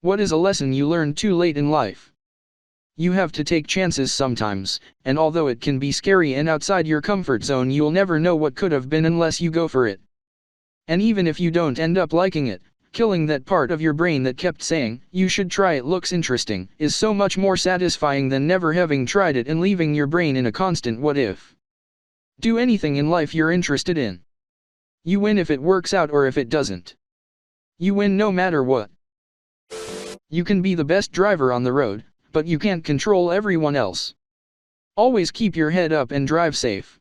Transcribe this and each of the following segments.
What is a lesson you learned too late in life? You have to take chances sometimes, and although it can be scary and outside your comfort zone, you'll never know what could have been unless you go for it. And even if you don't end up liking it, killing that part of your brain that kept saying, "You should try it, looks interesting," is so much more satisfying than never having tried it and leaving your brain in a constant what if. Do anything in life you're interested in. You win if it works out or if it doesn't. You win no matter what. You can be the best driver on the road, but you can't control everyone else. Always keep your head up and drive safe.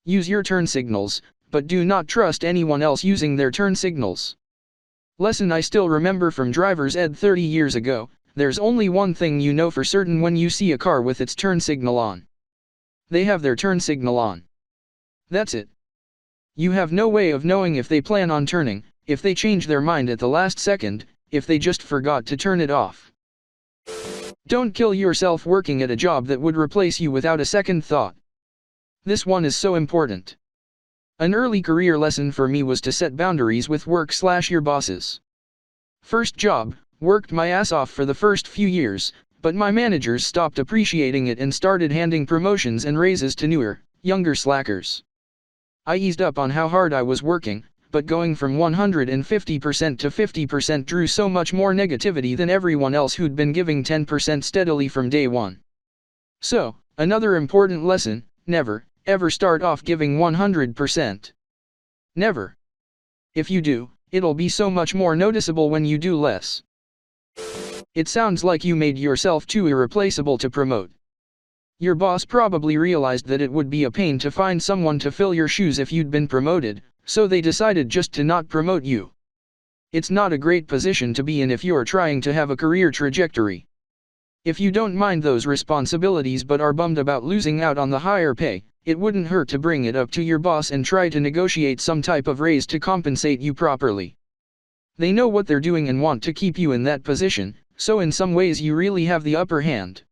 Use your turn signals, but do not trust anyone else using their turn signals. Lesson I still remember from driver's ed 30 years ago: there's only one thing you know for certain when you see a car with its turn signal on. They have their turn signal on. That's it. You have no way of knowing if they plan on turning, if they change their mind at the last second, if they just forgot to turn it off. Don't kill yourself working at a job that would replace you without a second thought. This one is so important. An early career lesson for me was to set boundaries with work/your bosses. First job, worked my ass off for the first few years, but my managers stopped appreciating it and started handing promotions and raises to newer, younger slackers. I eased up on how hard I was working, but going from 150% to 50% drew so much more negativity than everyone else who'd been giving 10% steadily from day one. So, another important lesson: never, ever start off giving 100%. Never. If you do, it'll be so much more noticeable when you do less. It sounds like you made yourself too irreplaceable to promote. Your boss probably realized that it would be a pain to find someone to fill your shoes if you'd been promoted, so they decided just to not promote you. It's not a great position to be in if you're trying to have a career trajectory. If you don't mind those responsibilities but are bummed about losing out on the higher pay, it wouldn't hurt to bring it up to your boss and try to negotiate some type of raise to compensate you properly. They know what they're doing and want to keep you in that position, so in some ways you really have the upper hand.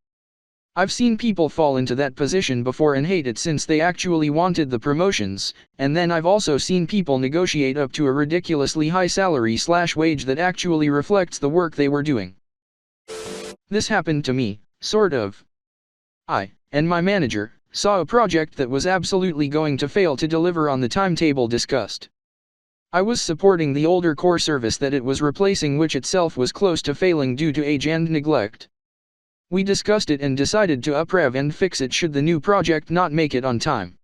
I've seen people fall into that position before and hate it since they actually wanted the promotions, and then I've also seen people negotiate up to a ridiculously high salary/wage that actually reflects the work they were doing. This happened to me, sort of. I, and my manager, saw a project that was absolutely going to fail to deliver on the timetable discussed. I was supporting the older core service that it was replacing, which itself was close to failing due to age and neglect. We discussed it and decided to uprev and fix it should the new project not make it on time.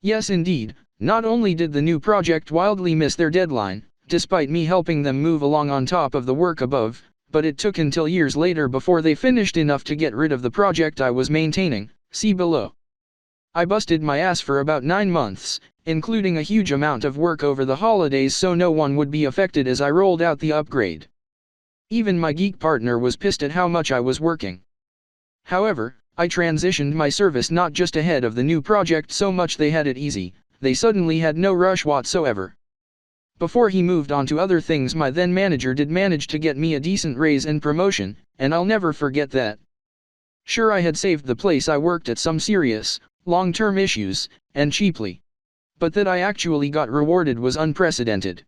Yes indeed, not only did the new project wildly miss their deadline, despite me helping them move along on top of the work above, but it took until years later before they finished enough to get rid of the project I was maintaining, see below. I busted my ass for about 9 months, including a huge amount of work over the holidays so no one would be affected as I rolled out the upgrade. Even my geek partner was pissed at how much I was working. However, I transitioned my service not just ahead of the new project so much they had it easy, they suddenly had no rush whatsoever. Before he moved on to other things, my then manager did manage to get me a decent raise and promotion, and I'll never forget that. Sure, I had saved the place I worked at some serious, long-term issues, and cheaply. But that I actually got rewarded was unprecedented.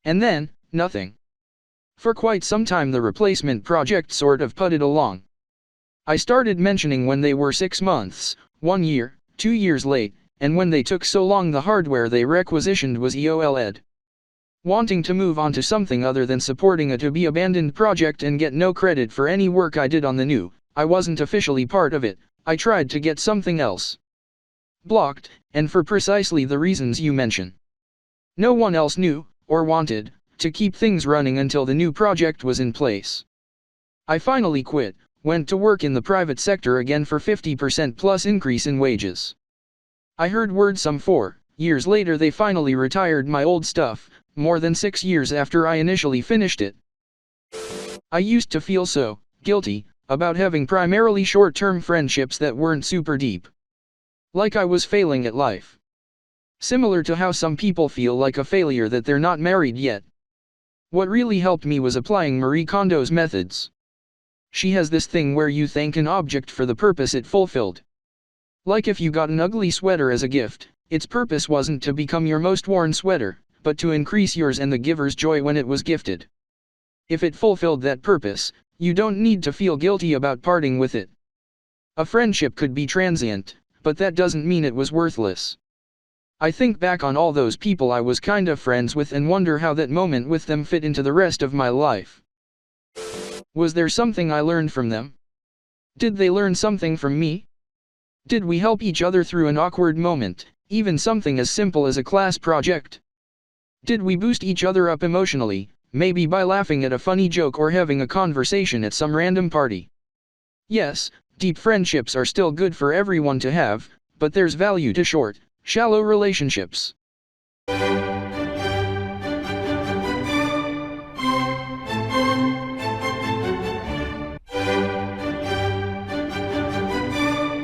And then, nothing. For quite some time the replacement project sort of putted along. I started mentioning when they were 6 months, 1 year, 2 years late, and when they took so long the hardware they requisitioned was EOLed. Wanting to move on to something other than supporting a to-be abandoned project and get no credit for any work I did on the new, I wasn't officially part of it, I tried to get something else. Blocked, and for precisely the reasons you mention. No one else knew, or wanted, to keep things running until the new project was in place. I finally quit, went to work in the private sector again for 50% plus increase in wages. I heard word some 4 years later they finally retired my old stuff, more than 6 years after I initially finished it. I used to feel so guilty about having primarily short-term friendships that weren't super deep. Like I was failing at life. Similar to how some people feel like a failure that they're not married yet. What really helped me was applying Marie Kondo's methods. She has this thing where you thank an object for the purpose it fulfilled. Like if you got an ugly sweater as a gift, its purpose wasn't to become your most worn sweater, but to increase yours and the giver's joy when it was gifted. If it fulfilled that purpose, you don't need to feel guilty about parting with it. A friendship could be transient, but that doesn't mean it was worthless. I think back on all those people I was kind of friends with and wonder how that moment with them fit into the rest of my life. Was there something I learned from them? Did they learn something from me? Did we help each other through an awkward moment, even something as simple as a class project? Did we boost each other up emotionally, maybe by laughing at a funny joke or having a conversation at some random party? Yes, deep friendships are still good for everyone to have, but there's value to short, shallow relationships.